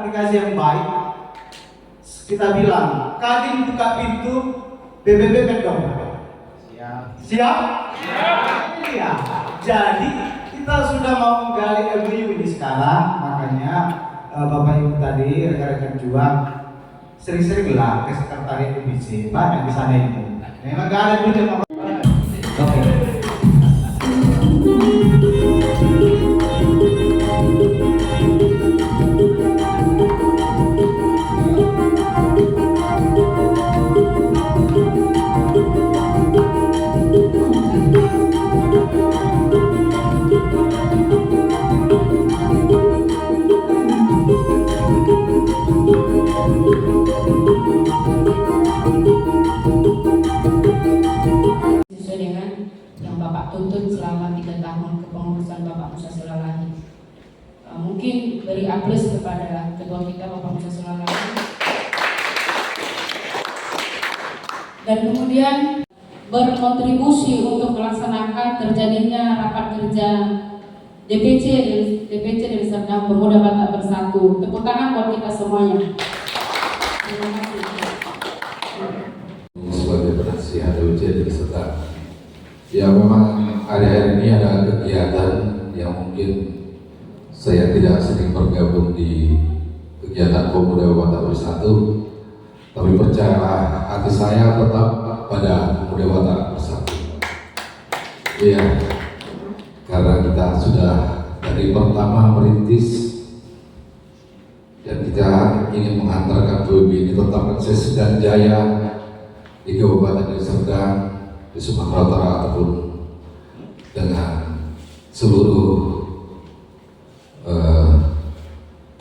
komunikasi yang baik, kita bilang, Kadin buka pintu, BBB mendong. Siap? Iya. Jadi kita sudah mau menggali MOU ini sekarang, makanya Bapak Ibu tadi, rekan-rekan juang, sering-seringlah ke sekretariat DPC, banyak di sana itu. Memang gak ada duit yang oke. Sesuai dengan yang Bapak tuntut selama 3 tahun kepengurusan Bapak Musa Sulalahi. Mungkin beri aplaus kepada ketua kita Bapak Musa Sulalahi. Dan kemudian berkontribusi untuk melaksanakan terjadinya rapat kerja DPC Deli Serdang Pemuda Batak Bersatu. Tepuk tangan buat kita semuanya. Terima kasih. Sebagai penasihat DPC Deli Serdang, ya memang hari-hari ini ada kegiatan yang mungkin saya tidak sering bergabung di kegiatan Pemuda Batak Bersatu, tapi percayalah hati saya tetap pada Pemuda Batak Bersatu. Iya, karena kita sudah dari pertama merintis dan kita ingin mengantarkan PBB ini tetap eksis dan jaya di Kabupaten Deli Serdang, di Sumatera Utara ataupun dengan seluruh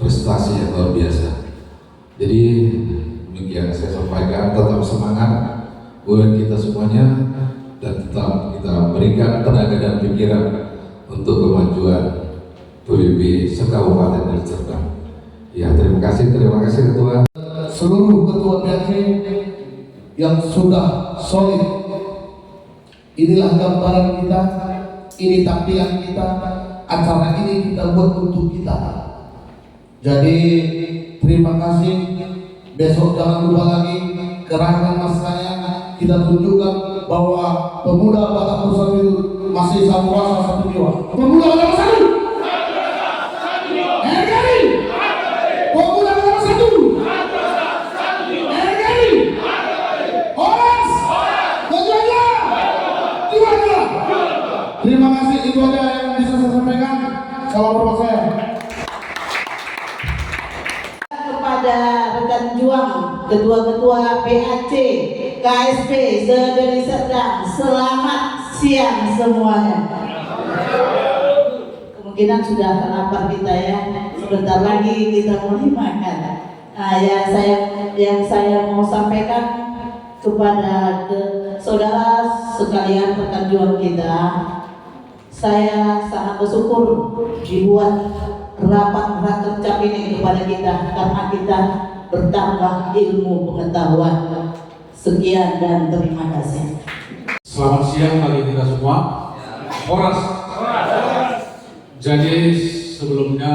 prestasi yang luar biasa. Jadi demikian saya sampaikan, tetap semangat buat kita semuanya dan tetap kita berikan tenaga dan pikiran untuk kemajuan PBB se-Kabupaten Deli Serdang. Ya, terima kasih Ketua. Seluruh ketua PAC yang sudah solid. Inilah gambaran kita, ini tampilan kita, acara ini kita buat untuk kita. Jadi terima kasih. Besok jangan lupa lagi kerahkan masanya, kita tunjukkan bahwa Pemuda Batak Bersatu itu masih satu rasa, satu jiwa. Pemuda Batak Bersatu. Pemuda Batak Bersatu. Terima kasih, itu aja yang bisa saya sampaikan. Salam hormat saya. Kepada rekan juang, ketua-ketua PAC, KSP, se-Deli Serdang, selamat siang semuanya. Kemungkinan sudah lapar kita ya, sebentar lagi kita mulai makan. Nah, yang saya mau sampaikan kepada saudara sekalian rekan juang kita, saya sangat bersyukur dibuat rapat rakercap ini kepada kita karena kita bertambah ilmu pengetahuan. Sekian dan terima kasih. Selamat siang bagi kita semua. Horas. Jadi sebelumnya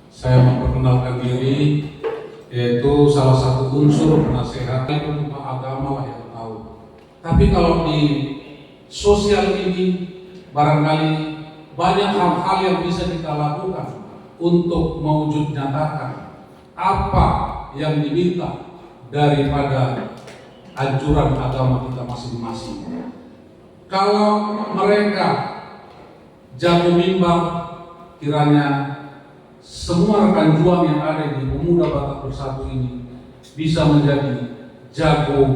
saya memperkenalkan diri, yaitu salah satu unsur penasehat agama yang tahu. Tapi kalau di sosial ini barangkali banyak hal-hal yang bisa kita lakukan untuk mewujud nyatakan apa yang diminta daripada anjuran agama kita masing-masing. Kalau mereka jago mimbar, kiranya semua rekan juang yang ada di Pemuda Batak Bersatu ini bisa menjadi jago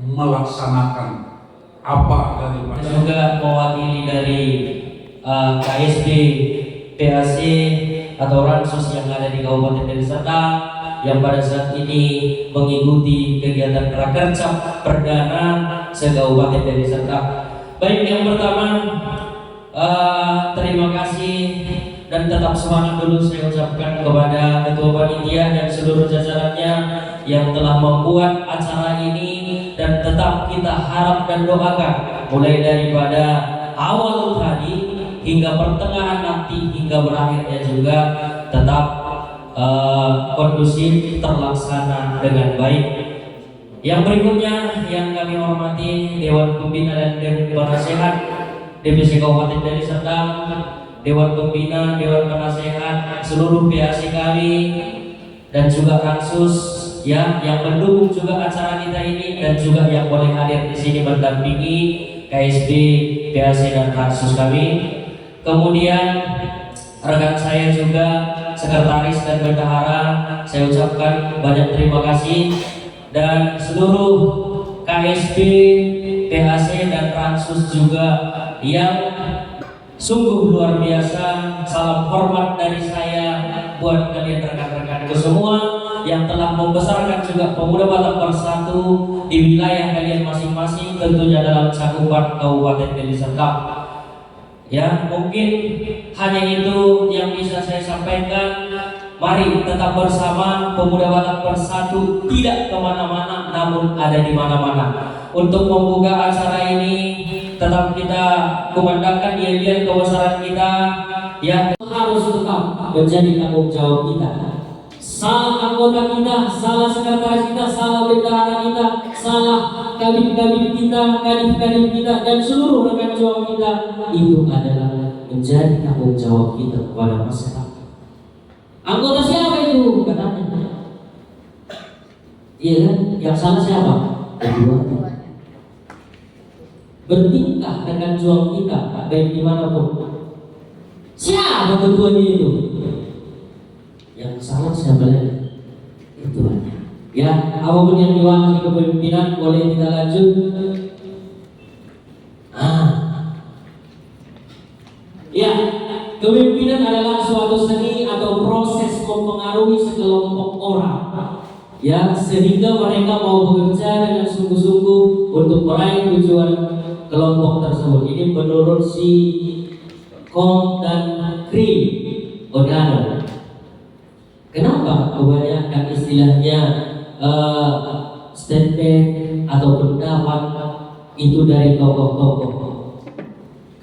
melaksanakan apa daripada. Juga mewakili dari KSP, PAC atau Ransos yang ada di Kabupaten Deli Serdang yang pada saat ini mengikuti kegiatan prakercap perdana se-Kabupaten Deli Serdang. Baik, yang pertama terima kasih dan tetap semangat dulu saya ucapkan kepada Ketua Panitia dan seluruh jajarannya yang telah membuat acara ini, dan tetap kita harap dan doakan mulai daripada awal tadi hingga pertengahan nanti hingga berakhirnya juga tetap kondusif, terlaksana dengan baik. Yang berikutnya yang kami hormati Dewan Pembina dan Dewan Penasehat DPC Kabupaten Deli Serdang, Dewan Pembina, Dewan Penasehat, seluruh PAC kami dan juga Ransus ya yang mendukung juga acara kita ini dan juga yang boleh hadir di sini mendampingi KSB, PAC dan Ransus kami. Kemudian rekan saya juga sekretaris dan bendahara, saya ucapkan banyak terima kasih dan seluruh KSB, PAC dan Ransus juga yang sungguh luar biasa. Salam hormat dari saya buat kalian rekan-rekanku semua yang telah membesarkan juga Pemuda Batak Bersatu di wilayah kalian masing-masing, tentunya dalam cakupan Kabupaten Deli Serdang. Ya, mungkin hanya itu yang bisa saya sampaikan. Mari tetap bersama, Pemuda Batak Bersatu tidak kemana-mana, namun ada di mana-mana. Untuk membuka acara ini, tetap kita kumandangkan yel-yel kebesaran kita, yang harus tetap menjadi tanggung jawab kita. Salah anggota kita, salah sekretaris kita, salah bendahara kita, salah kabin-kabin kita, kadif-kadif kita, dan seluruh rekan juang kita, itu adalah menjadi tanggung jawab kita kepada masyarakat. Anggota siapa itu? Katanya. Iya kan? Yang salah siapa? Keduanya. Bertingkah dengan juang kita, baik dimanapun. Siapa keduanya itu? Yang salah siapa lagi? Keduanya. Ya, apapun yang diwakili kepemimpinan boleh kita lanjut. Ya, kepemimpinan adalah suatu seni atau proses mempengaruhi sekelompok orang, ya, sehingga mereka mau bekerja dengan sungguh-sungguh untuk meraih tujuan kelompok tersebut. Ini menurut si Kong dan Kri Odano. Kenapa kebanyakan istilahnya statement atau pendapat itu dari tokoh-tokoh?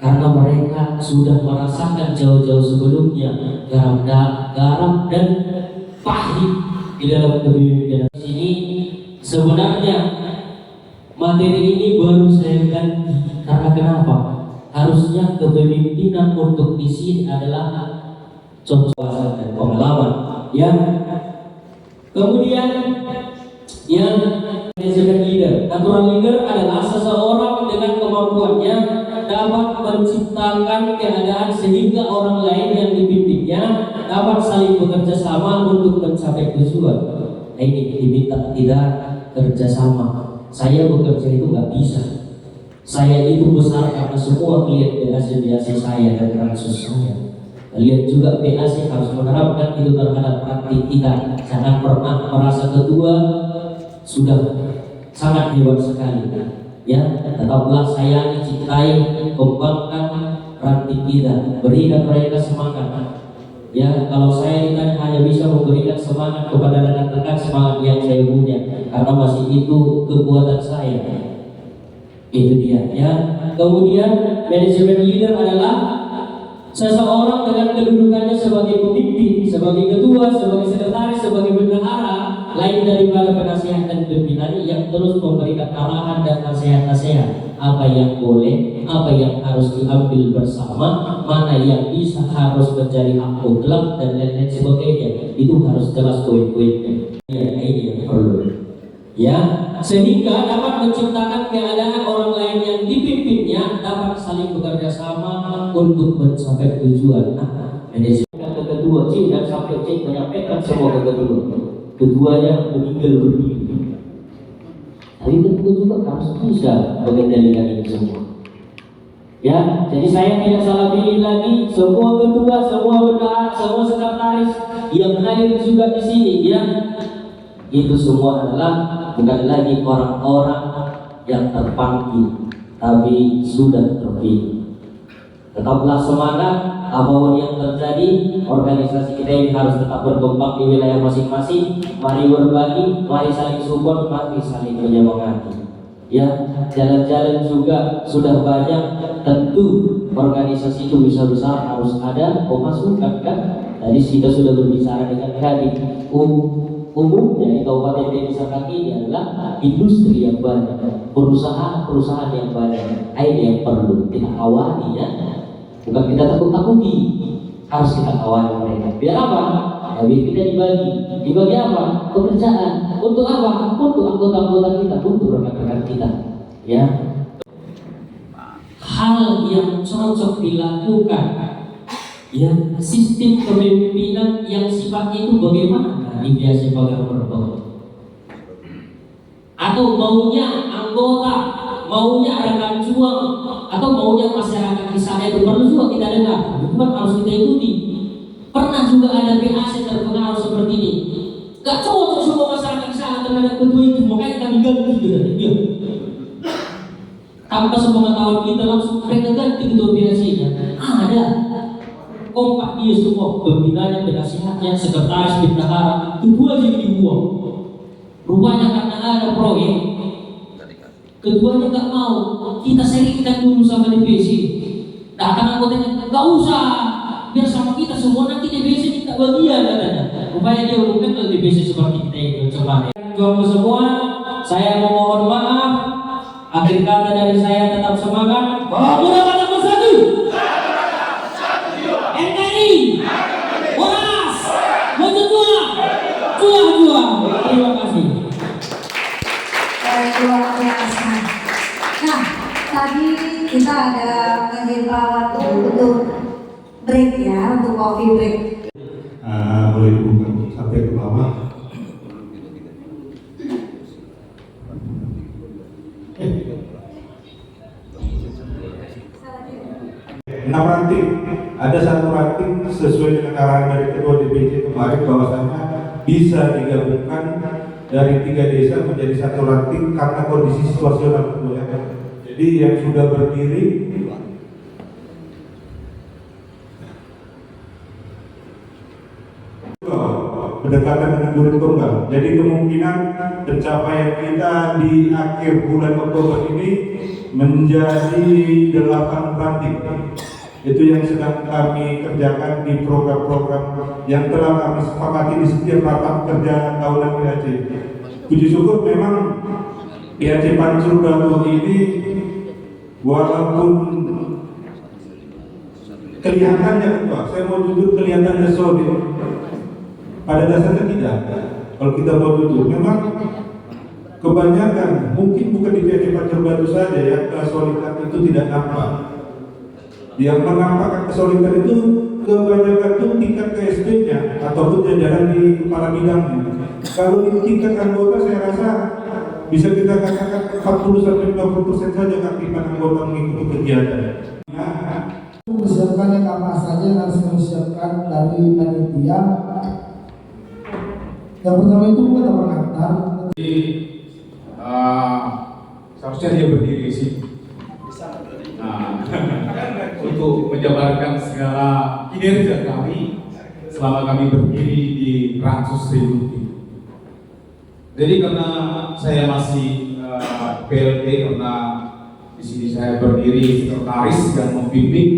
Karena mereka sudah merasakan jauh-jauh sebelumnya garam dan pahit di dalam kepemimpinan. Di sini sebenarnya materi ini baru saya ganti. Karena kenapa? Harusnya kepemimpinan untuk di sini adalah contoh dan pengalaman. Ya. Kemudian yang management leader. Natural leader adalah seseorang dengan kemampuannya dapat menciptakan keadaan sehingga orang lain yang dipimpinnya dapat saling bekerja sama untuk mencapai tujuan. Nah, ini diminta tidak kerjasama. Saya bekerja itu nggak bisa. Saya itu besar karena semua melihat PAC saya dan Ransus saya. Lihat juga PAC harus menerapkan itu terhadap praktik kita. Jangan pernah merasa ketua sudah sangat hebat sekali. Ya, tetaplah sayangi, cintai, kembangkan praktik kita, berikan mereka semangat. Ya, kalau saya ditanya hanya bisa memberikan semangat kepada rekan-rekan semangat yang saya punya, karena masih itu kekuatan saya. Itu dia. Ya. Kemudian manajemen leader adalah seseorang dengan kedudukannya sebagai pemimpin, sebagai ketua, sebagai sekretaris, sebagai bendahara, lain daripada penasehat dan pimpinan yang terus memberikan arahan dan nasihat-nasihat apa yang boleh, apa yang harus diambil bersama, mana yang bisa harus menjadi hak mutlak dan lain-lain sebagainya. Itu harus jelas poin-poinnya. Ya, ini yang perlu. Ya, sehingga dapat menciptakan keadaan orang lain yang dipimpinnya dapat saling bekerja sama untuk mencapai tujuan. Manajemen kedua, Cik dan sampai Cik menyampaikan semua kedua. Keduanya meninggal berdiri. Tapi tentu juga harus bisa mengendalikan ini semua. Ya, jadi saya tidak salah pilih lagi. Semua ketua, semua bendahara, semua sekretaris yang hadir juga di sini, ya, itu semua adalah bukan lagi orang-orang yang terpanggil, tapi sudah terpilih. Tetaplah semangat, apapun yang terjadi, organisasi kita ini harus tetap berkembang di wilayah masing-masing. Mari berbagi, mari saling support, mari saling menyemangati. Ya, jalan-jalan juga sudah banyak. Tentu organisasi itu bisa besar harus ada pemasukan, kan? Tadi kita sudah berbicara dengan Kadin. Umumnya di Kabupaten Deli Serdang ini adalah industri yang banyak, perusahaan yang banyak. Ini yang perlu kita awali ya. Bukan kita takut-takuti, harus kita awali mereka. Biar apa? Ya, biar kita dibagi apa? Pekerjaan. Untuk apa? Untuk anggota-anggota kita, untuk rekan-rekan kita. Ya. Hal yang cocok dilakukan, ya, sistem kepemimpinan yang sifatnya itu bagaimana di PAC Pagar Merbau? Atau maunya anggota, maunya rekan juang, atau maunya masyarakat di sana itu perlu juga kita dengar, cuma harus kita ikuti. Pernah juga ada PAC terpengaruh seperti ini. Gak cocok semua masyarakat di sana terhadap ketua itu, makanya kami ganti gitu. Tanpa sepengetahuan kita langsung mereka ganti ketua PAC-nya. Ada kompak dia semua, pembinanya, penasihatnya, sekretaris, bendahara, ketua jadi dibuang. Rupanya karena ada proyek, ketuanya nggak mau. Kita sharingkan dulu sama DPC. Datang anggotanya, nggak usah, biar sama kita semua, nanti DPC minta bagian katanya. Rupanya dia umumkan ke DPC seperti kita itu. Coba juang semua, saya memohon maaf. Akhir kata dari saya tetap semangat. Pemuda Batak Bersatu. NKRI. Moras. Maju juang. Juang. Terima kasih. Luar biasa. Nah, tadi kita ada menghela waktu untuk break ya, untuk coffee break. Boleh dibuka sampai ke bawah. Enam ranting, ada satu ranting sesuai dengan arahan dari ketua DPC kemarin bahwasanya bisa digabungkan dari 3 desa menjadi satu ranting karena kondisi situasional. Jadi yang sudah berdiri berdekatan dengan Durun Tunggal. Jadi kemungkinan pencapaian kita di akhir bulan Oktober ini menjadi 8 ranting. Itu yang sedang kami kerjakan di program-program yang telah kami sepakati di setiap rapat kerja tahunan PAC. Puji syukur memang PAC Pancur Batu ini walaupun kelihatannya Pak, saya mau jujur kelihatannya solid, pada dasarnya tidak. Kalau kita mau jujur, memang kebanyakan mungkin bukan di PAC Pancur Batu saja yang kesolidan itu tidak nampak. Yang menampakkan kesulitan itu kebanyakan itu tingkat KSP-nya ataupun jajaran di kepala bidangnya. Kalau di tingkat anggota saya rasa bisa kita katakan 40-50% saja aktifan anggota mengikuti kegiatan. Persiapkannya apa saja yang harus disiapkan dari panitia. Yang pertama itu bukan pengantar. Seharusnya dia berdiri sih. Untuk menjabarkan segala kinerja kami selama kami berdiri di Ransus Srimuti. Jadi karena saya masih PLT, karena di sini saya berdiri sekretaris yang membimbing,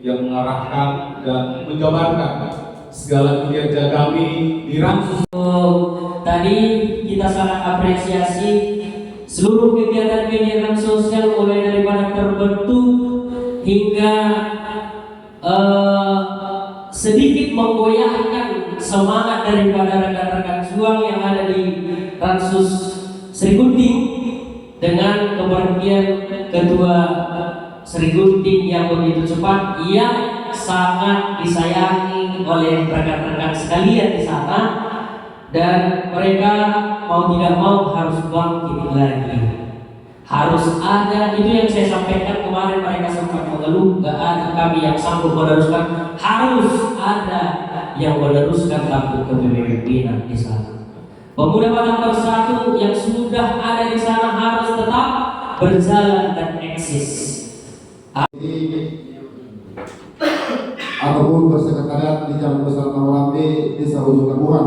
yang mengarahkan dan menjabarkan segala kinerja kami di Ransus. Tadi kita sangat apresiasi seluruh kegiatan-kegiatan sosial mulai daripada terbentuk hingga sedikit menggoyahkan semangat daripada rekan-rekan juang yang ada di Ransus Sri Gunting dengan kepergian ketua Sri Gunting yang begitu cepat, yang sangat disayangi oleh rekan-rekan sekalian di sana, dan mereka mau tidak mau harus bangkit lagi. Harus ada, itu yang saya sampaikan kemarin, mereka sempat mengeluh gak ada kami yang sanggup meneruskan. Harus ada yang meneruskan tampuk kepemimpinan di sana. Pemuda Batak Bersatu yang sudah ada di sana harus tetap berjalan dan eksis. Ataupun bersekretariat di Jalan Besar Nawarambe, Desa Ujung Labuhan.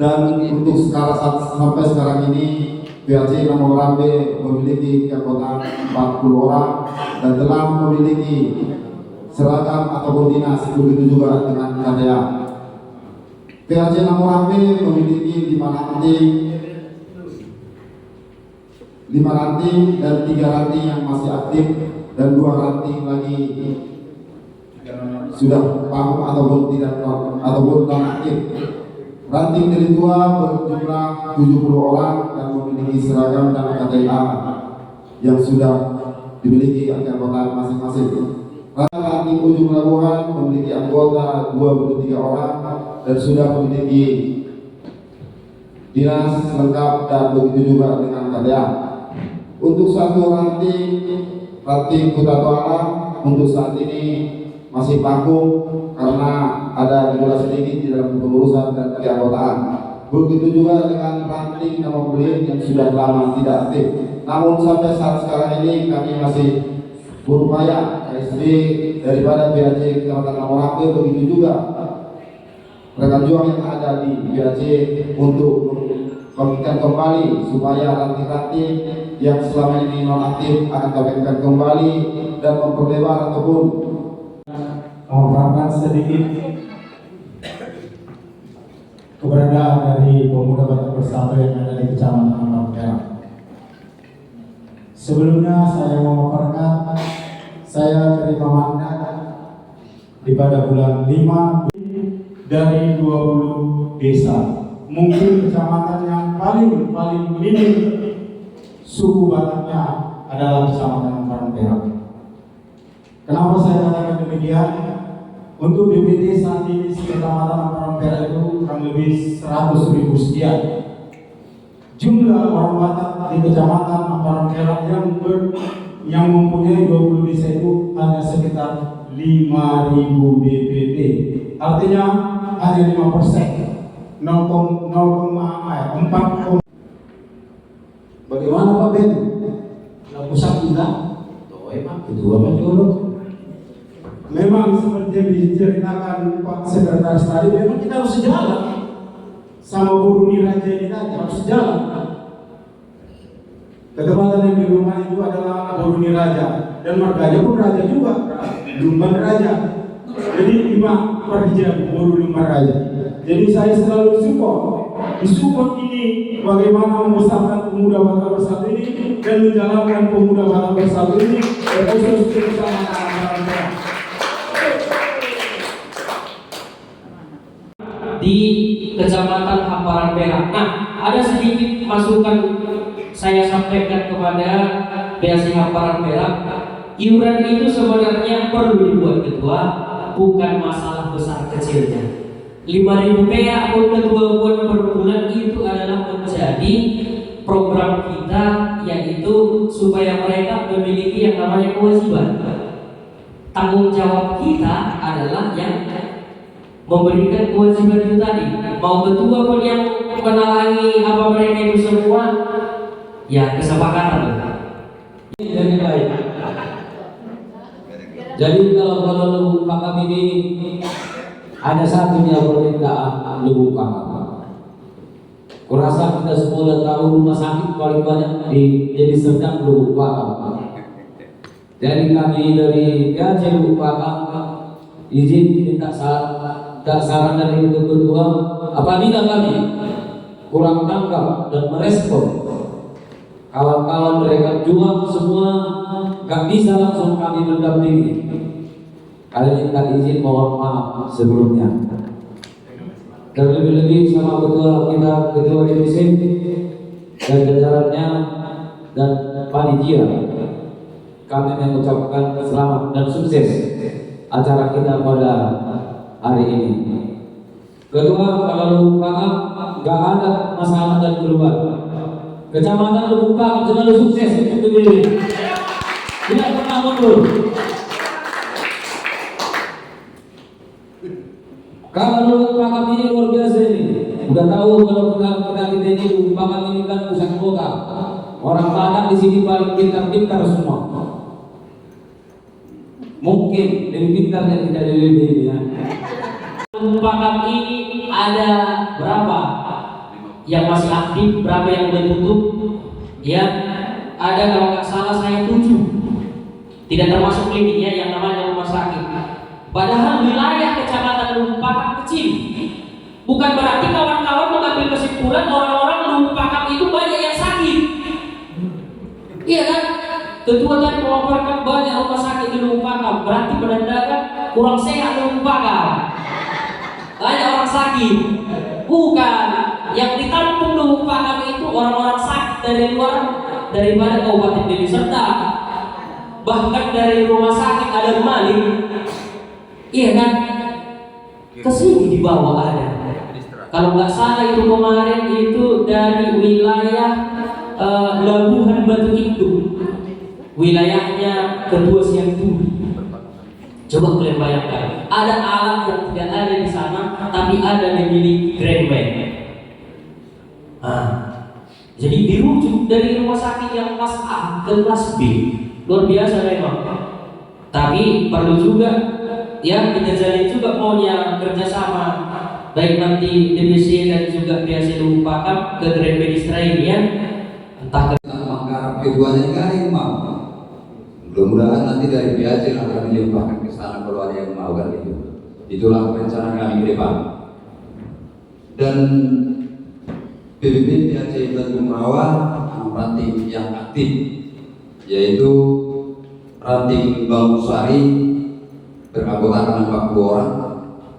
Dan untuk sampai sekarang ini PAC Nawarambe memiliki anggota 40 orang dan telah memiliki seragam ataupun dinas, begitu juga dengan KTA. PAC Namorambe memiliki 5 ranting dan 3 ranting yang masih aktif dan 2 ranting lagi sudah vakum ataupun non aktif. Ranting dari tua berjumlah 70 orang dan memiliki seragam dan KTA yang sudah dimiliki anggota masing-masing. Ranting ujung pelabuhan memiliki anggota 23 orang dan sudah memiliki dinas lengkap dan begitu juga dengan KTA. Untuk satu ranting Kuta Alam untuk saat ini masih vakum karena ada kendala sedikit di dalam kepengurusan dan keanggotaan. Begitu juga dengan ranting nama beli yang sudah lama tidak aktif. Namun sampai saat sekarang ini kami masih berupaya KSB daripada PAC Kecamatan Namorambe, begitu juga rekan juang yang ada di PAC untuk membangkitkan kembali supaya ranting-ranting yang selama ini non aktif akan kami kembali dan memperlebar ataupun memaparkan sedikit keberadaan dari pemuda Batak Bersatu yang ada di Kecamatan Namorambe. Sebelumnya saya memaparkan saya terima mandat di pada bulan 5 dari 20 desa. Mungkin kecamatan yang paling minim suku Bataknya adalah Kecamatan Namorambe. Kenapa saya katakan demikian? Untuk DPT saat ini di Kecamatan Namorambe itu kurang lebih 100.000 sekian. Jumlah orang Batak di Kecamatan Namorambe yang mempunyai 20 desa itu hanya sekitar 5.000 DPT. Artinya hanya 5%. 4. Bagaimana Pak Ben? Nah, pusat kita, kedua menjurut. Memang seperti yang diceritakan Pak Sekretaris tadi, memang kita harus sejalan sama Guru Niraja ini tadi, harus sejalan. Ketepatan yang di rumah itu adalah Guru Niraja dan marganya pun raja juga, Lumban Raja. Jadi 5 perja Guru Lumban Raja. Jadi saya selalu disupport ini bagaimana membesarkan pemuda Batak Bersatu ini dan menjalankan pemuda Batak Bersatu ini khusus bersama anak-anak di Kecamatan Hamparan Perak. Nah, ada sedikit masukan saya sampaikan kepada PAC Hamparan Perak. Iuran itu sebenarnya perlu dibuat ketua, bukan masalah besar kecilnya. 5.000 perak pun ketua buat per bulan itu adalah menjadi program kita, yaitu supaya mereka memiliki yang namanya kewajiban. Tanggung jawab kita adalah yang memberikan kewajiban itu tadi. Mau ketua pun yang menalangi apa mereka itu semua, ya kesepakatan. Jadi baik. Jadi kalau Pak kami ini ada satunya permintaan Lubuk Kakak. Kurasa kita semua tahu rumah sakit paling banyak jadi sedang Lubuk Kakak. Jadi kami dari PAC Lubuk Kakak izin minta saran dari ketua apabila kami kurang tangkap dan merespon kawan-kawan mereka juang semua gak bisa langsung kami mendampingi. Kali minta izin mohon maaf sebelumnya. Terlebih-lebih sama ketua DPC dan jajarannya dan panitia, kami mengucapkan selamat dan sukses acara kita pada hari ini. Ketua, kalau Kakak gak ada masalah dan keluar. Kecamatan Lubuk Kakak selalu sukses untuk diri. Tidak pernah mundur. Kalau Lubuk Kakak ini luar biasa ini. Udah tahu kalau kita ini Lubuk Kakak ini kan pusat kota. Orang Batak di sini paling pintar-pintar semua. Mungkin lebih pintar dan tidak lebih ya. Lubuk Kakak ini ada berapa yang masih aktif, berapa yang udah tutup? Ya, ada kalau nggak salah saya 7. Tidak termasuk kliniknya yang namanya rumah sakit. Padahal wilayah Kecamatan Lubuk Kakak kecil, Bukan berarti kawan-kawan mengambil kesimpulan orang-orang Luwu Pakam itu banyak yang sakit. Iya kan? Ketua tadi memaparkan banyak rumah sakit di Luwu Pakam, berarti menandakan kurang sehat Luwu Pakam. Banyak orang sakit. Bukan, yang ditampung Luwu Pakam itu orang-orang sakit dari luar daripada Kabupaten Deli Serdang. Bahkan dari rumah sakit ada maling. Iya kan? Kesini dibawa ada. Kalau nggak salah itu kemarin itu dari wilayah Labuhan Batu Indu, wilayahnya Ketua Siang Turi. Coba kalian bayangkan, ada alat yang tidak ada di sana, tapi ada dimiliki Grand Bank. Jadi dirujuk dari rumah sakit yang kelas A ke kelas B, luar biasa memang. Tapi perlu juga ya kita jalin juga maunya kerjasama, baik nanti DBC dan juga PAC Luwu Pakam ke Grand Ministra ini ya. Entah ke Manggarap keduanya kan mau. Mudah-mudahan nanti dari PAC akan dilimpahkan ke sana kalau ada yang mau kan itu. Itulah rencana kami ke depan. Dan PBB PAC Tanjung Rawa ranting yang aktif, yaitu ranting Bangusari beranggotakan 40 orang,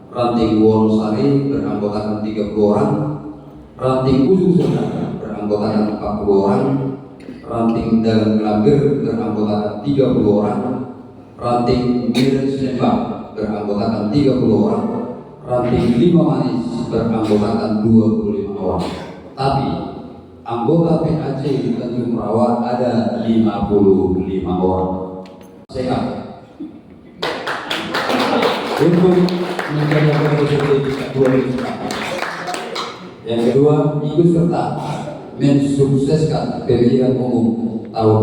ranting Wonosari beranggotakan 30 orang, ranting Ujung Serdang beranggotakan 40 orang, ranting Dagang Gelambir beranggotakan 30 orang, ranting Medan Sembang beranggotakan 30 orang, ranting Lima Manis beranggotakan 25 orang. Tapi anggota PAC di Tanjung Rawa ada 55 orang. Sehat untuk menjaga sertifikat 2004. Yang kedua, ikut serta mensukseskan pemilihan umum tahun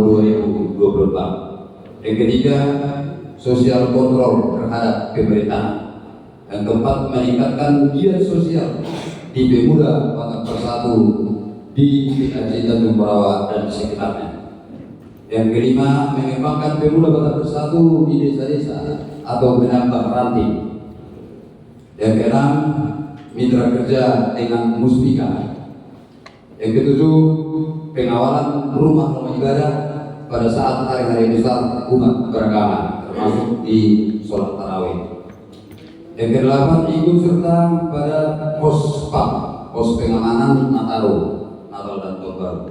2024. Yang ketiga, sosial kontrol terhadap pemerintahan. Yang keempat, meningkatkan giat sosial di Pemuda Batak Bersatu di PAC Tanjung Rawa dan sekitarnya. Yang kelima, mengembangkan Pemuda Batak Bersatu di desa-desa atau menambah ranting. Yang keenam, mitra kerja dengan Muspika. Yang ketujuh, pengawalan rumah-rumah ibadah pada saat hari-hari besar umat beragama, termasuk di sholat tarawih. Yang kedelapan, ikut serta pada pos PAM, pos pengamanan Natal dan Tahun Baru.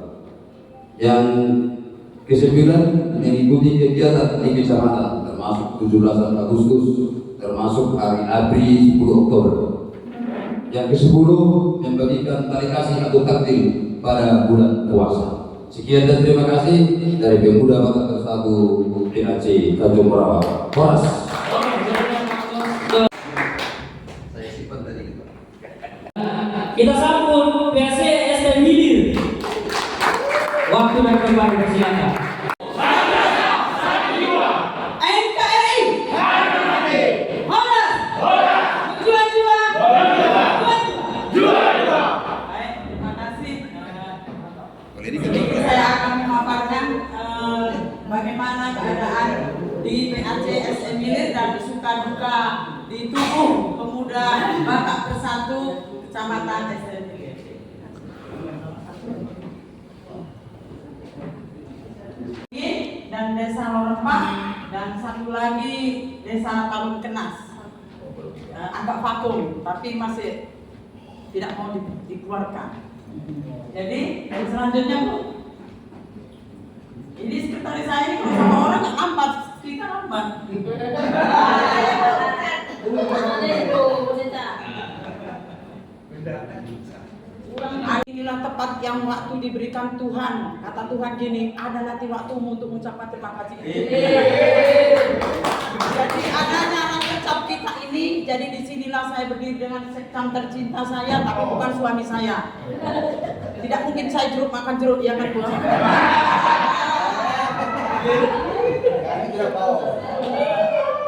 Yang kesembilan, mengikuti kegiatan di kecamatan, termasuk 17 Agustus, termasuk hari ABRI 10 Oktober. Yang ke-10, membagikan tali kasih atau takjil pada bulan puasa. Sekian dan terima kasih dari Pemuda Batak Bersatu PAC Tanjung Rawa. Horas. kita sambut PAC STM Hilir. Waktu dan kembali persilakan. Saya akan memaparkan bagaimana keadaan di PAC STM Hilir dan suka duka di tubuh Pemuda Batak Bersatu Kecamatan STM Hilir. Dan Desa Lorempang dan satu lagi Desa Talun Kenas. Agak vakum, tapi masih tidak mau dikeluarkan. Jadi selanjutnya Bu, ini sekretaris saya ini kalau sama orang nggak nampak, kita nampak. Inilah tepat yang waktu diberikan Tuhan. Kata Tuhan gini, ada nanti waktumu untuk mengucapkan terima kasih. Jadi adanya anak kecap kita ini, jadi disinilah saya berdiri dengan sekam tercinta saya, tapi bukan suami saya. Tidak mungkin saya jeruk makan jeruk, ya kan Bu?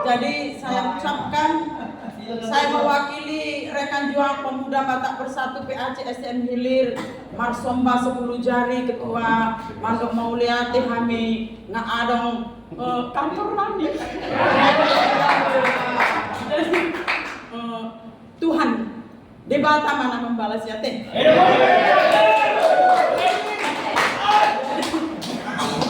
Jadi saya ucapkan, saya mewakili rekan juang Pemuda Batak Bersatu PAC STM Hilir, Marsomba 10 Jari, Ketua Mandok Maulia Tehami, nggak adong kantor lagi. Jadi Tuhan Debata mana membalas ya teh?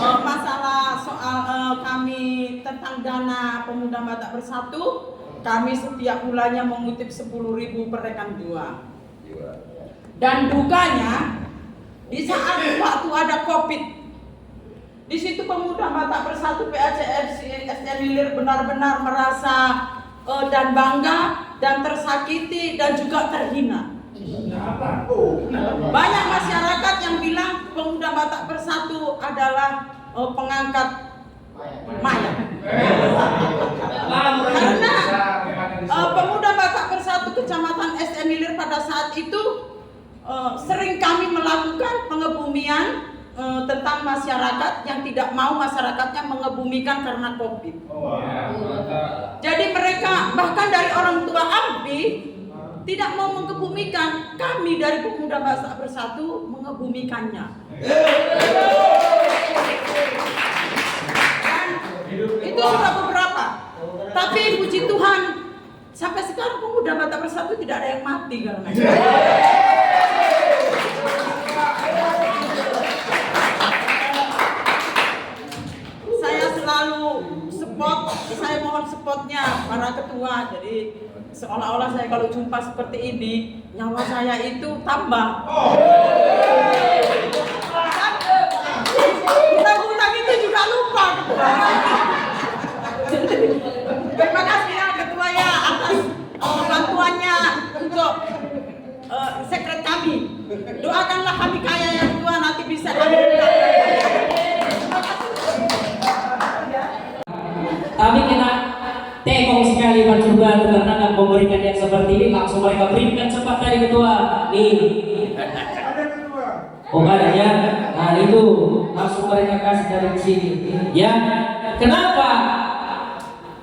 Masalah soal kami tentang dana pemuda Batak Bersatu, kami setiap bulannya mengutip 10.000 per rekan dua. Dan dukanya di saat waktu ada COVID, di situ pemuda Batak Bersatu PACFC SDN Ilir benar-benar merasa dan bangga dan tersakiti dan juga terhina. Banyak masyarakat yang bilang pemuda Batak Bersatu adalah pengangkat mayat. Karena pemuda Batak Bersatu Kecamatan SDN Ilir pada saat itu sering kami melakukan pengebumian tentang masyarakat yang tidak mau masyarakatnya mengebumikan karena COVID. Jadi mereka bahkan dari orang tua Abdi tidak mau mengebumikan, kami dari pemuda Batak Bersatu mengebumikannya. Dan itu sudah beberapa. Tapi puji Tuhan sampai sekarang pemuda Batak Bersatu tidak ada yang mati karena itu. Saya selalu support, saya mohon supportnya para ketua. Jadi seolah-olah saya kalau jumpa seperti ini, nyawa saya itu tambah. Hutang-hutang itu juga lupa ketua. Terima kasih ya ketua ya atas bantuannya untuk sekret kami. Doakanlah kami kaya ya ketua, nanti bisa kami. Tapi kita tekong sekali Pak Coba karena nggak memberikan yang seperti ini, langsung mereka berikan cepat dari ketua. Nih. Oh ada ya. Nah itu langsung mereka kasih dari sini. Ya. Kenapa?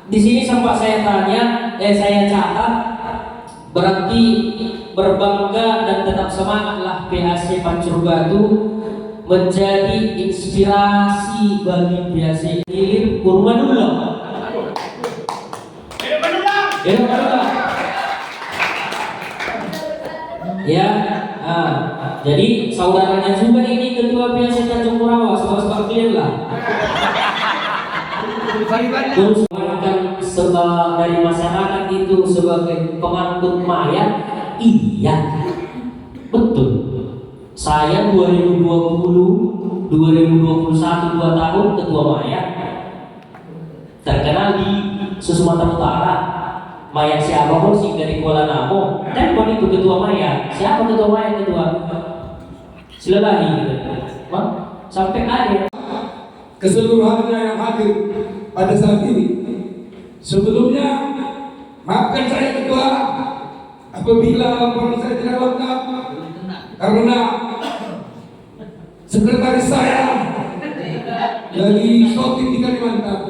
Di sini sempat saya tanya, saya catat, berarti berbangga dan tetap semangatlah PAC Pancur Batu menjadi inspirasi bagi PAC Ilir Purwanulang. Ya, jadi saudaranya juga ini ketua PAC Tanjung Purawa, sebab clear lah. Terus dari masyarakat itu sebagai pengangkut mayat, iya, betul. Saya 2020, 2021 2 tahun ketua mayat, terkenal di Sumatera Utara. Mayat siapa pun sih dari Kuala Namo, dan pun itu ketua mayat. Siapa ketua mayat ketua? Silalahi gitu. Sampai ada keseluruhannya yang hadir pada saat ini. Sebelumnya, maafkan saya ketua apabila laporan saya tidak lengkap karena sekretaris saya lagi shooting di Kalimantan.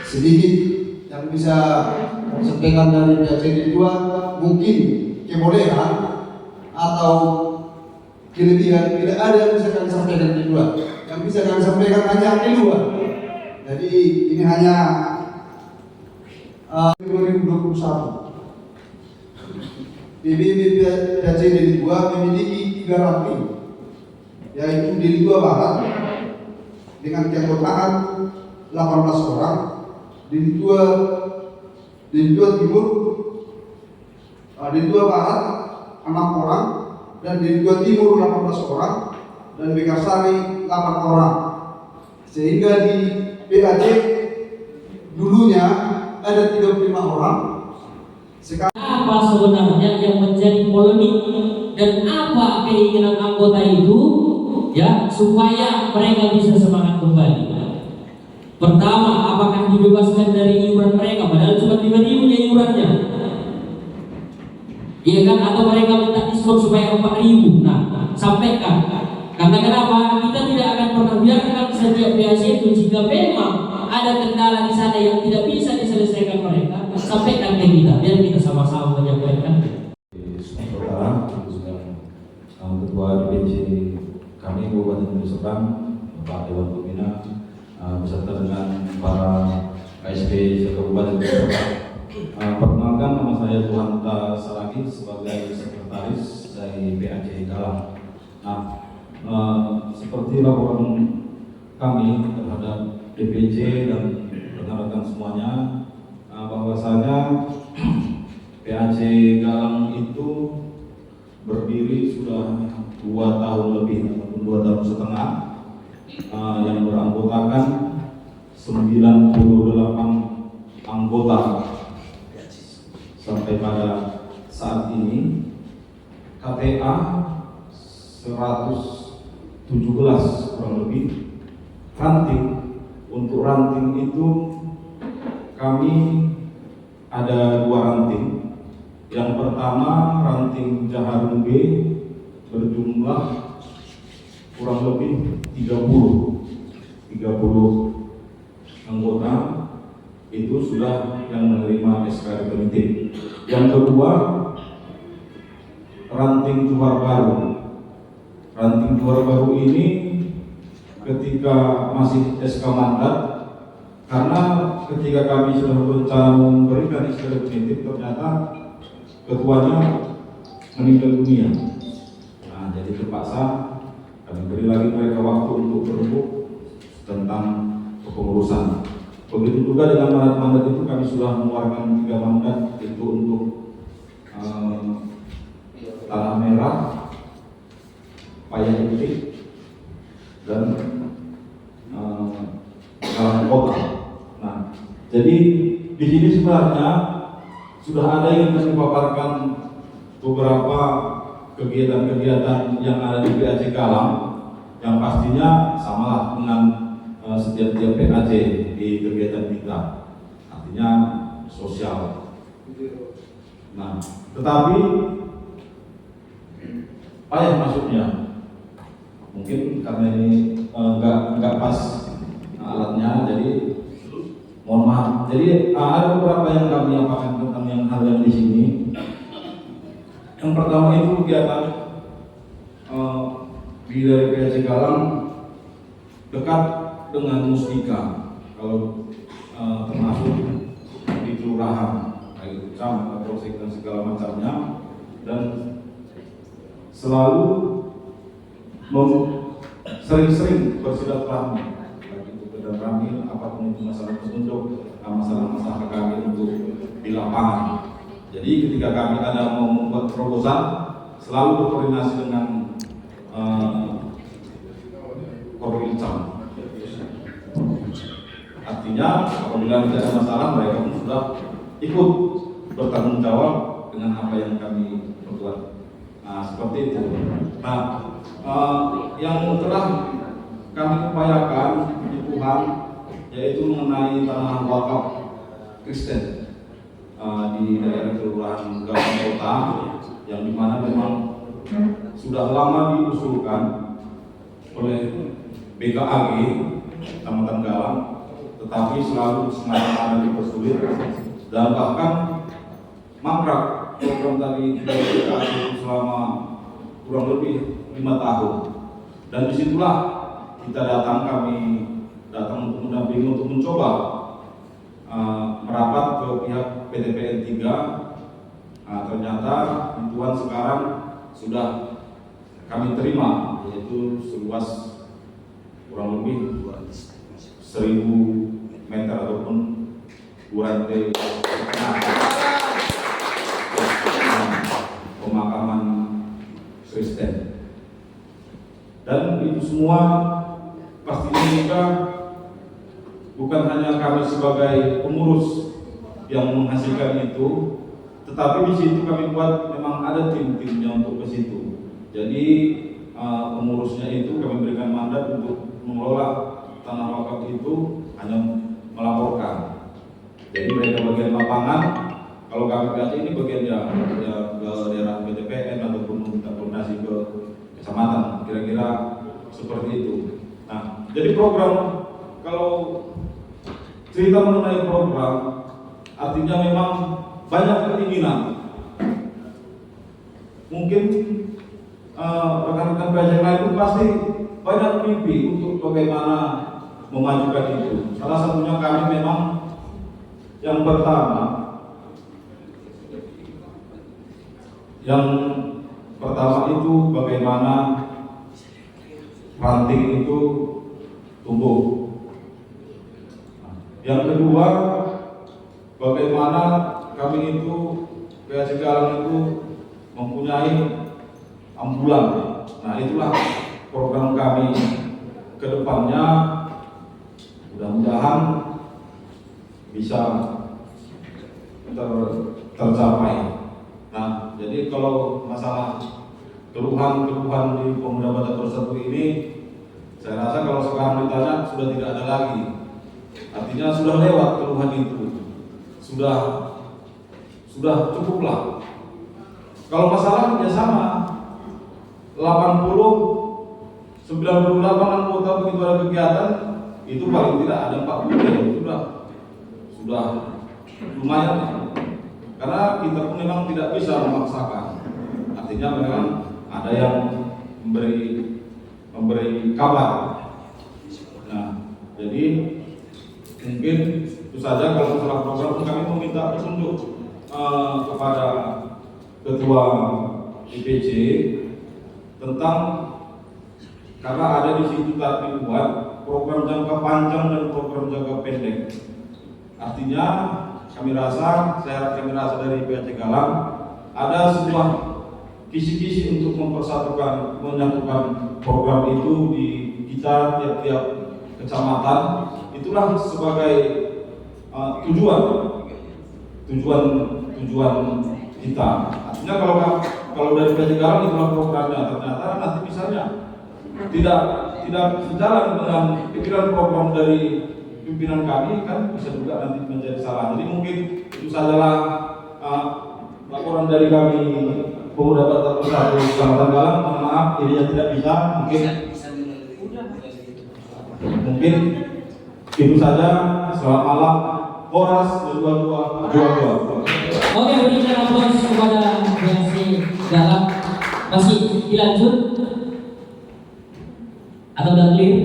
Sedikit yang bisa sampaikan dari PAC dua mungkin kebolehan atau kelebihan tidak ada yang bisa kami sampaikan di dua. Yang bisa kami sampaikan hanya di dua. Jadi ini hanya 2021. PBB PAC Deli 2 memiliki 3 ranting, yaitu Deli 2 Barat dengan keanggotaan 18 orang, Deli 2 Timur, Deli 2 Barat 6 orang, dan Deli 2 Timur 18 orang, dan Mekarsari 8 orang. Sehingga di PAC dulunya ada 35 orang. Sekarang apa sebenarnya yang menjadi polemik dan apa keinginan anggota itu ya supaya mereka bisa semangat kembali. Pertama, apakah dibebaskan dari iuran mereka padahal cuma 5.000 iurannya? Iya kan? Atau mereka minta diskon supaya 4.000. Nah, sampaikan. Karena kenapa? Kita tidak akan pernah biarkan setiap PAC itu jika memang ada kendala di sana yang tidak bisa diselesaikan mereka, sampaikan ke kita biar kita sama-sama menyampaikan. Saudara, khususnya ketua DPC kami Kabupaten Deli Serdang, Bapak Dewan Pembina, beserta dengan para KSB Kabupaten Beserta. Perkenalkan, nama saya Tuanta Saragi sebagai sekretaris dari PAC Galang. Nah, seperti laporan kami terhadap DPC dan rekan-rekan semuanya, bahwasanya PAC Galang itu berdiri sudah 2 tahun lebih ataupun 2 tahun setengah, yang beranggotakan 98 anggota. Sampai pada saat ini KTA 117 kurang lebih. Ranting, untuk ranting itu kami ada 2 ranting. Yang pertama ranting Jaharum B berjumlah kurang lebih 30 anggota, itu sudah yang menerima SK definitif. Yang kedua ranting Juar Baru. Ranting Juar Baru ini ketika masih SK mandat, karena ketika kami sudah berencana memberikan SK definitif, ternyata ketuanya meninggal dunia. Nah, jadi terpaksa kami beri lagi mereka waktu untuk berembuk tentang kepengurusan. Begitu juga dengan mandat-mandat itu, kami sudah mengeluarkan 3 mandat, itu untuk Tanah Merah, Paya Intik, dan Galang Kota. Nah, jadi di sini sebenarnya sudah ada yang kami paparkan beberapa kegiatan-kegiatan yang ada di PAC Galang, yang pastinya samalah dengan setiap PAC di kegiatan kita, artinya sosial. Nah, tetapi payah masuknya, mungkin karena ini nggak pas alatnya, jadi mohon maaf. Jadi ada beberapa yang kami apakan tentang hal yang di sini. Yang pertama itu kegiatan di dari PAC Galang dekat dengan Mustika, kalau termasuk di kelurahan, baik kecamatan, polsek dan segala macamnya, dan selalu sering-sering bersilaturahmi, baik itu bersilaturahmi apapun itu masalah petunjuk, masalah-masalah kami untuk di lapangan. Jadi ketika kami ada mau membuat terobosan, selalu berkoordinasi dengan Korwilcam. Artinya apabila tidak ada masalah, mereka pun sudah ikut bertanggung jawab dengan apa yang kami perbuat. Nah, seperti itu. Nah, yang telah kami upayakan di Tuhan, yaitu mengenai tanah wakaf Kristen di daerah Kelurahan Galang Kota, yang dimana memang sudah lama diusulkan oleh BKAG Kecamatan Galang, tetapi selalu sengaja dipersulit, dan bahkan mangkrak program tadi dari BKAG selama kurang lebih 5 tahun. Dan disitulah kami datang untuk mendampingi, untuk mencoba merapat ke pihak PTPN 3. Ternyata bantuan sekarang sudah kami terima, yaitu seluas kurang lebih 1000 meter ataupun 2 rantai pemakaman Kristen. Dan itu semua pastinya juga bukan hanya kami sebagai pengurus yang menghasilkan itu, tetapi di situ kami buat memang ada tim-timnya untuk ke situ. Jadi pengurusnya itu kami berikan mandat untuk mengelola tanah wakaf itu hanya melaporkan. Jadi mereka bagian lapangan, kalau kami PAC ini bagian ya ke daerah PTPN ataupun meminta koordinasi ke kecamatan, kira-kira seperti itu. Nah, jadi program, kalau cerita mengenai program, artinya memang banyak keinginan. Mungkin rekan-rekan PAC lain itu pasti banyak mimpi untuk bagaimana memajukan itu. Salah satunya kami memang Yang pertama itu bagaimana ranting itu tumbuh. Yang kedua, bagaimana kami itu PAC Galang itu mempunyai ambulan. Nah, itulah program kami ke depannya, mudah-mudahan bisa tercapai. Nah, jadi kalau masalah keluhan-keluhan di Pemuda Batak Bersatu ini, saya rasa kalau sekarang ditanya sudah tidak ada lagi. Artinya sudah lewat keluhan itu, sudah cukuplah. Kalau masalah ya sama, 80, 98 anggota begitu ada kegiatan, itu paling tidak ada 40 itu sudah lumayan. Karena kita pun memang tidak bisa memaksakan. Artinya memang ada yang memberi kabar. Nah, jadi mungkin itu saja kalau masalah program kami meminta petunjuk kepada Ketua IPC tentang, karena ada di situ tadi buat program jangka panjang dan program jangka pendek. Artinya kami rasa dari PAC Galang ada sebuah kisi-kisi untuk menyatukan program itu di kita tiap-tiap kecamatan. Itulah sebagai tujuan kita. Artinya kalau dari PAC Galang itulah programnya, ternyata nanti misalnya tidak sejalan dengan pikiran program dari pimpinan kami, kan bisa juga nanti menjadi salah. Jadi mungkin itu sajalah laporan dari kami Pemuda Batak Bersatu Kecamatan Galang. Mohon maaf ini tidak bisa, mungkin itu saja. Selamat malam. Koras 2222. Oke, berikan aplaus kepada PAC Galang. Masih dilanjut atau udah clear?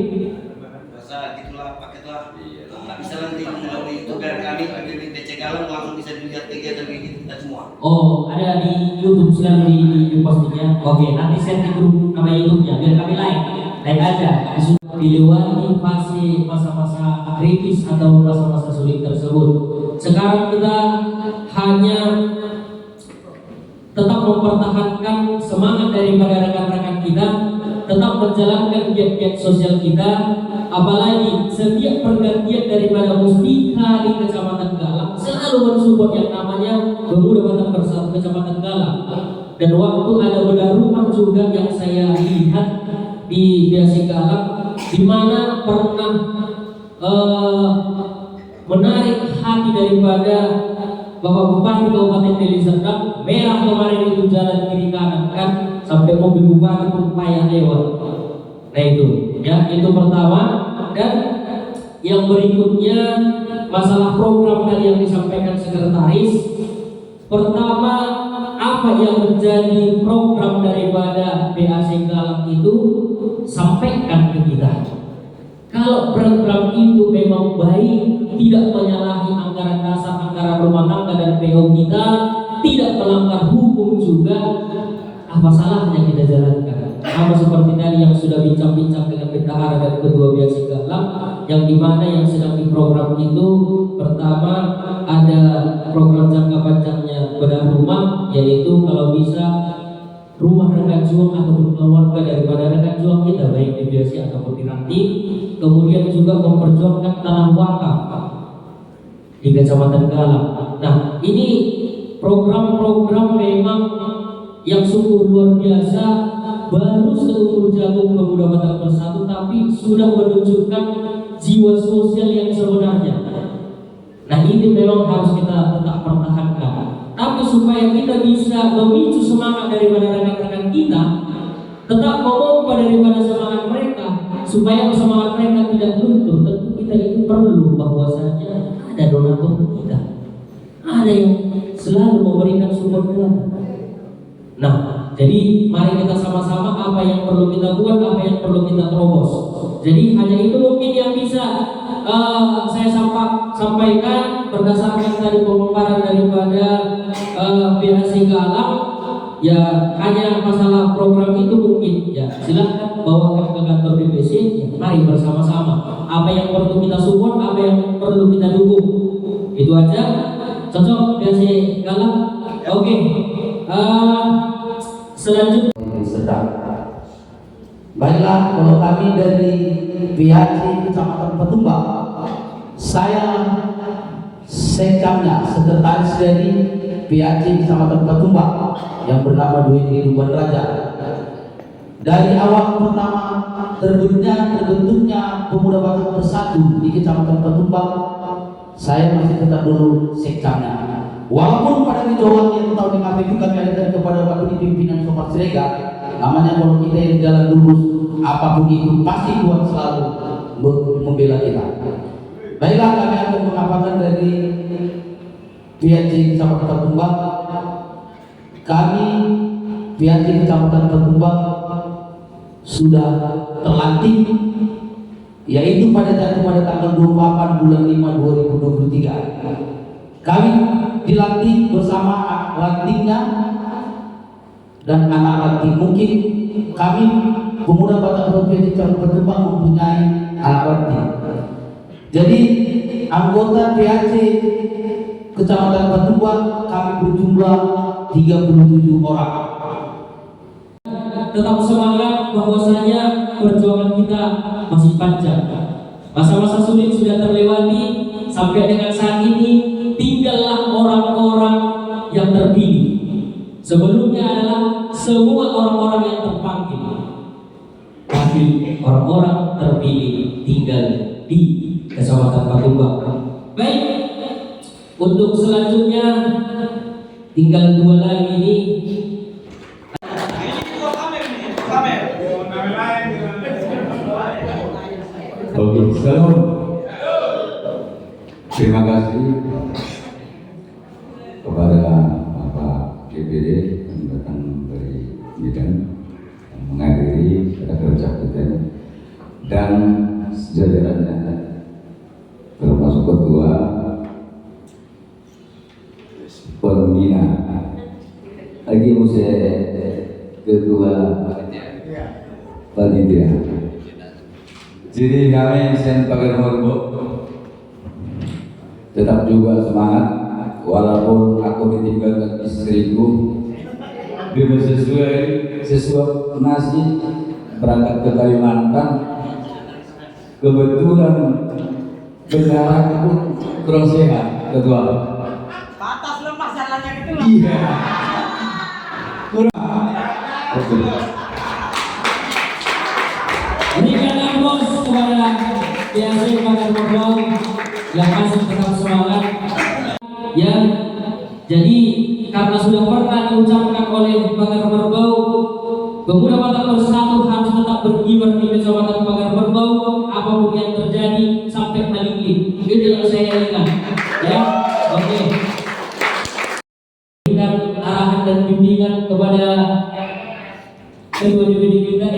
Masa itulah paketlah. Nggak bisa nanti melalui itu biar kami di PAC Galang langsung bisa dilihat kegiatan kita semua. Oh, ada di YouTube, sedang di postingnya. Oke, nanti share di grup nama YouTube-nya biar kami like aja. Dilewati masa-masa kritis atau masa-masa sulit tersebut. Sekarang kita hanya tetap mempertahankan semangat daripada rekan-rekan kita, tetap menjalankan giat-giat sosial kita, apalagi setiap pergantian daripada Mustika di Kecamatan Galang selalu mensupport yang namanya Pemuda Batak Bersatu Kecamatan Galang. Dan waktu ada bedah rumah juga yang saya lihat di PAC Galang, di mana pernah menarik hati daripada Bapak Bupati Kabupaten Deli Serdang. Merah kemarin itu jalan kiri kanan kan, sampai mobil bupati pun payah lewat. Nah itu, ya itu pertama. Dan yang berikutnya masalah program tadi yang disampaikan sekretaris. Pertama, apa yang menjadi program daripada PAC Galang itu sampaikan ke kita. Kalau program itu memang baik, tidak menyalahi anggaran dasar, anggaran rumah tangga dan PO kita, tidak melanggar hukum juga, apa salahnya kita jalankan? Sama seperti tadi yang sudah bincang-bincang dengan bendahara dan ketua PAC Galang, yang dimana yang sedang diprogram itu pertama ada program jangka panjangnya bedah rumah, yaitu kalau bisa rumah rekan juang ataupun keluarga daripada rekan juang kita, baik di PAC ataupun di Ranting. Kemudian juga memperjuangkan tanah wakaf di Kecamatan Galang. Nah, ini program-program memang yang sungguh luar biasa, baru seumur jagung Pemuda Batak Bersatu, tapi sudah menunjukkan jiwa sosial yang sebenarnya. Nah, ini memang harus kita tetap pertahankan. Tapi supaya kita bisa memicu semangat daripada rekan-rekan kita, tetap memompa daripada semangat mereka, supaya semangat mereka tidak luntur, tentu kita itu perlu bahwasanya ada donatur kita, ada yang selalu memberikan support kita. Nah, Jadi mari kita sama-sama apa yang perlu kita buat, apa yang perlu kita terobos. Jadi hanya itu mungkin yang bisa saya sampaikan berdasarkan dari pemaparan daripada PHC Galang. Ya hanya masalah program itu mungkin ya silakan bawakan ke kantor DPC ya, mari bersama-sama apa yang perlu kita support, apa yang perlu kita dukung, itu aja. Cocok PHC Galang. Oke. Selanjutnya sedang. Baiklah, kalau kami dari PHC Kecamatan Petumbak, saya sekamnya sekretaris dari PHC Kecamatan Petumbak yang bernama Dwi Kehidupan Raja. Dari awal pertama terbentuknya Pemuda Batak Bersatu di Kecamatan Petumbak, saya masih tetap dulu sekamnya. Walaupun pada video yang tahun yang itu kami adakan kepada waktu di pimpinan Sobat Siregar, namanya kalau kita yang jalan lurus apapun itu pasti Tuhan selalu membela kita. Baiklah, kami akan mengapakan dari PHC Kecamatan Petumbak. Kami PHC Kecamatan Petumbak sudah terlantik, yaitu pada tanggal 28 bulan 5 2023. Kami dilantik bersama lantiknya dan anak lantik. Mungkin kami Pemuda Batak Provinsi Petumbak mempunyai anak lantik. Jadi anggota PHC Kecamatan Petumbak kami berjumlah 37 orang. Tetap semangat bahwasanya perjuangan kita masih panjang. Masa-masa sulit sudah terlewati, sampai dengan saat ini tinggallah orang-orang yang terpilih. Sebelumnya adalah semua orang-orang yang terpanggil, tapi orang-orang terpilih tinggal di Kecamatan Petumbak. Baik, untuk selanjutnya tinggal 2 lagi ini. Oke, salam. Terima kasih kepada Bapak DPD yang datang dari Medan yang menghadiri pada kerja kita dan jajarannya, termasuk ketua pembina, lagi musim ketua panitia. Jadi kami Sen Pagar Morbo tetap juga semangat walaupun aku ditinggalkan istriku dengan sesuap nasi berangkat ke Kalimantan. Kebetulan bendara pun kurang sehat, ketua. Batas lemas jalannya gitu loh. Iya. Berikan aplaus kepada PHC Pagar Morbo yang masih tetap semangat. Ya, jadi karena sudah pernah diucapkan oleh Pagar Morbo, Pemuda Batak Bersatu harus tetap berkibar di Kecamatan Pagar Morbo, apapun yang terjadi sampai Maliki. Itu yang saya ingat. Ya, oke. Berikan arahan dan bimbingan kepada kedua DPD kita,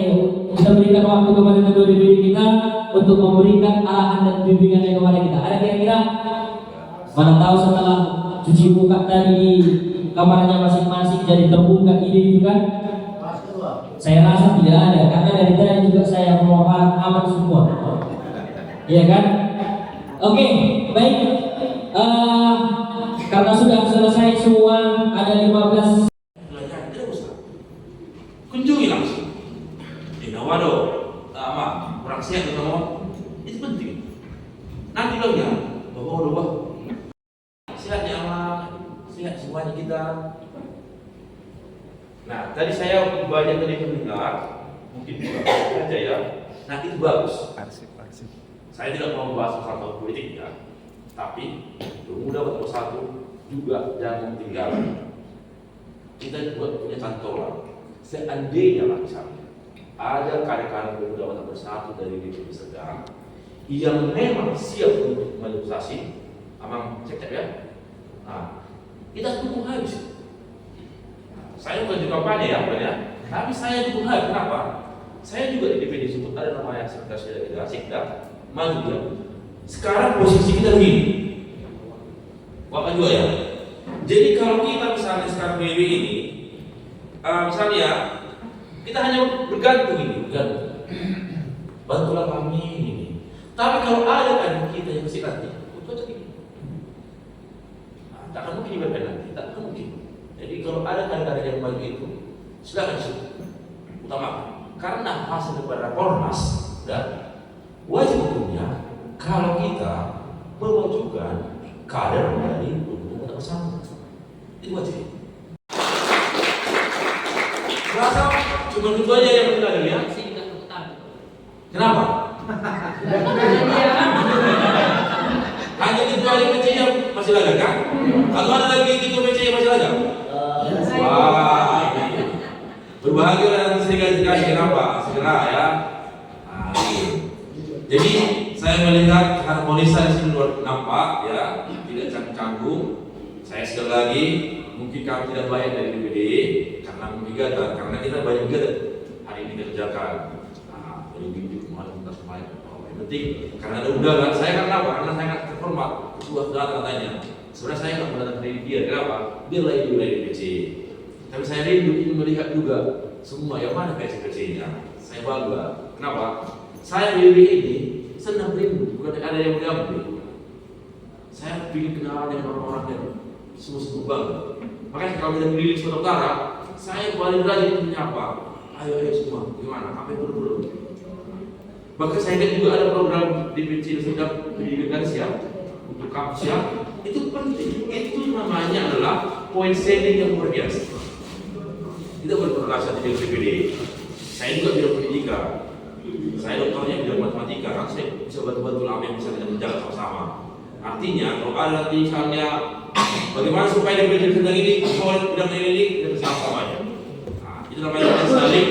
kita berikan waktu kepada kedua DPD kita untuk memberikan arahan dan bimbingannya kepada kita. Ada kira-kira? Mana tahu setelah cuci muka tadi di kamarnya masing-masing jadi terbuka ide itu kan? Saya rasa tidak ada, karena dari tadi juga saya memaparkan aman semua. Iya kan? Oke, baik. Karena sudah selesai semua, ada 15. Kunjungi langsung. Waduh, sama kurang sehat ketemu. Itu penting. Nanti lo ya, bawa sehat ya Allah, sehat semuanya kita. Nah, tadi saya banyak tadi mendengar, mungkin juga saja ya. Nah, itu bagus. Saya tidak mau membahas masalah politik ya, tapi Pemuda Batak Bersatu juga jangan ketinggalan. Kita juga punya cantolan. Seandainya lah misalnya ada kader-kader Pemuda Batak Bersatu dari DPD Sedang yang memang siap untuk manifestasi, amang cek ya. Nah, kita dukung habis. Saya bukan di kampanye ya, bukan ya. Tapi saya dukung hal. Kenapa? Saya juga di DPD Sumut ada namanya Sekda Sekda maju ya. Sekarang posisi kita begini, Bapak juga ya. Jadi kalau kita misalnya sekarang BW ini, misalnya kita hanya bergantung ini, bergantung. Bantulah kami ini. Tapi kalau ada kader kita yang masih nanti, itu aja ini. Tak akan mungkin IPP nanti, tak akan mungkin. Jadi kalau ada kader-kader yang maju itu, silakan utamakan. Karena hasil daripada Rakornas dan wajib hukumnya kalau kita memajukan kader dari pendukung kita bersama, itu wajib. Rasa cuma itu aja yang kita lihat. Kenapa? Hanya itu aja PC yang masih lagak kan? Kalau ada lagi itu PC yang masih lagak? Wah, berbahagia dan sekali kenapa? Segera ya. Nah, jadi saya melihat harmonisan di sini nampak ya, tidak canggung-canggung. Saya sekali lagi mungkin kami tidak banyak dari DPD karena gugatan, karena kita banyak gugatan hari ini kerjakan. Nah, dari minggu kemarin kita semuanya. Yang penting karena ada undangan, saya kan apa? Karena saya kan terhormat, ketua datang katanya. Sebenarnya saya nggak mendatang dari dia, kenapa? Dia lagi di wilayah DPC. Tapi saya rindu ingin melihat juga semua yang mana PC-nya. Saya bangga. Kenapa? Saya di ini senang rindu, bukan ada yang mengambil. Saya ingin kenalan dengan orang-orang yang sungguh-sungguh bangga. Makanya kalau kita keliling Sumatera Utara, saya paling rajin menyapa. Ayo semua, gimana? Apa yang perlu? Bahkan saya lihat juga ada program DPC yang sedang pendidikan siap untuk kampus siap. Itu penting. Itu namanya adalah point setting yang luar biasa. Kita berkorelasi di DPD. Saya juga bidang pendidikan. Saya dokternya bidang matematika. Kan saya bisa bantu-bantu apa yang bisa kita berjalan sama-sama. Artinya kalau ada nanti misalnya bagaimana supaya DPD sedang ini solid bidang ini kita bersama-samanya. Nah, itu namanya saling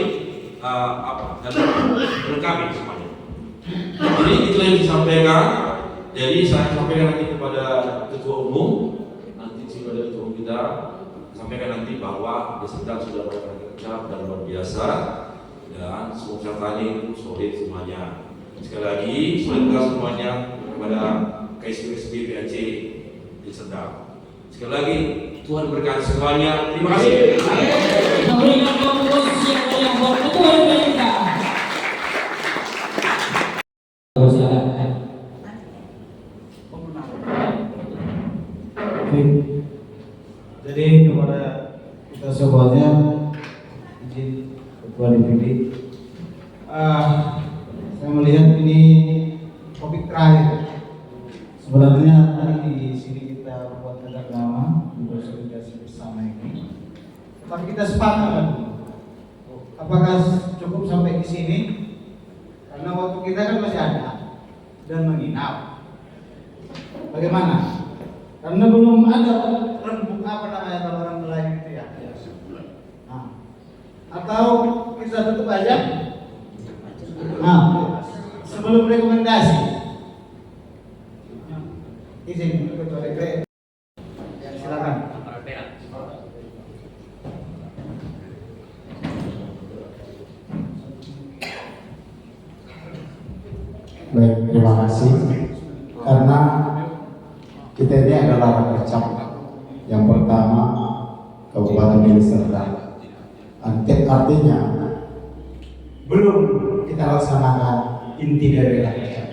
melengkapi semuanya. Jadi itulah yang disampaikan. Jadi saya sampaikan nanti kepada ketua umum, nanti sudah ada ketua umum kita sampaikan nanti bahwa di Serdang sudah banyak kerja dan luar biasa dan semua pesertanya itu solid semuanya. Sekali lagi solidaritas semuanya kepada KSB PAC di Serdang. Sekali lagi Tuhan berkati semuanya. Terima kasih. Jadi kepada kita semuanya, izin ketua DPD, saya melihat ini topik terakhir. Sebenarnya tadi di sini kita buat tegak nama konsolidasi bersama ini, tetapi kita sepakat apakah cukup sampai di sini? Karena waktu kita kan masih ada dan menginap. Bagaimana? Karena belum ada rembuk apa namanya kalau orang Melayu itu ya. Nah, atau kita tutup aja. Nah, sebelum rekomendasi, izin ketua DPD. Silakan. Baik, terima kasih. Karena kita ini adalah bercap yang pertama Kabupaten Deli Serdang. Artinya belum kita laksanakan inti dari rakyat.